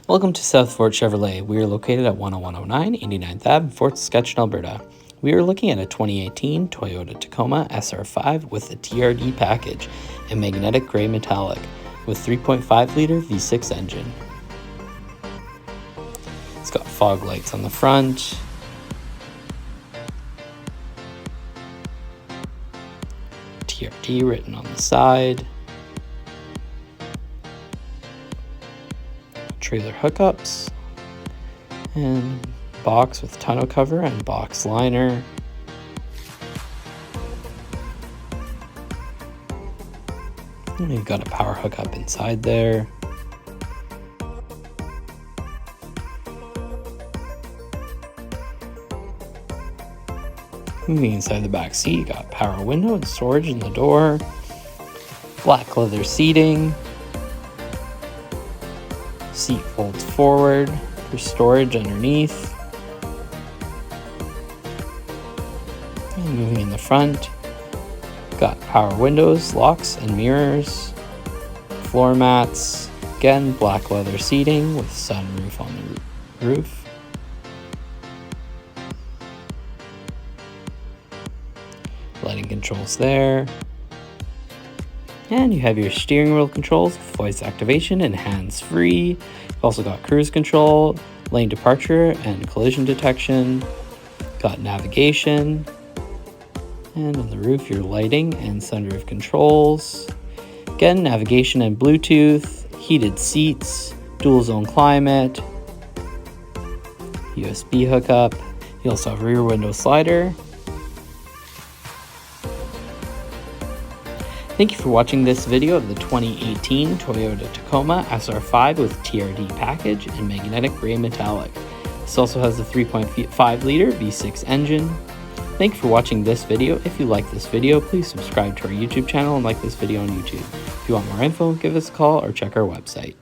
Welcome to South Fort Chevrolet. We are located at 10109 89th Ave, Fort Saskatchewan, Alberta. We are looking at a 2018 Toyota Tacoma SR5 with a TRD package and magnetic gray metallic with 3.5-liter V6 engine. It's got fog lights on the front, TRD written on the side, trailer hookups, and box with tonneau cover and box liner. And you've got a power hookup inside there. Moving inside the back seat, you got power window and storage in the door, black leather seating, seat folds forward for storage underneath. And moving in the front, got power windows, locks and mirrors, floor mats, again black leather seating with sunroof on the roof. Lighting controls there. And you have your steering wheel controls, voice activation and hands-free. You've also got cruise control, lane departure and collision detection. Got navigation. And on the roof, your lighting and sunroof controls. Again, navigation and Bluetooth, heated seats, dual zone climate, USB hookup. You also have a rear window slider. Thank you for watching this video of the 2018 Toyota Tacoma SR5 with TRD package and magnetic gray metallic. This also has a 3.5-liter V6 engine. Thank you for watching this video. If you like this video, please subscribe to our YouTube channel and like this video on YouTube. If you want more info, give us a call or check our website.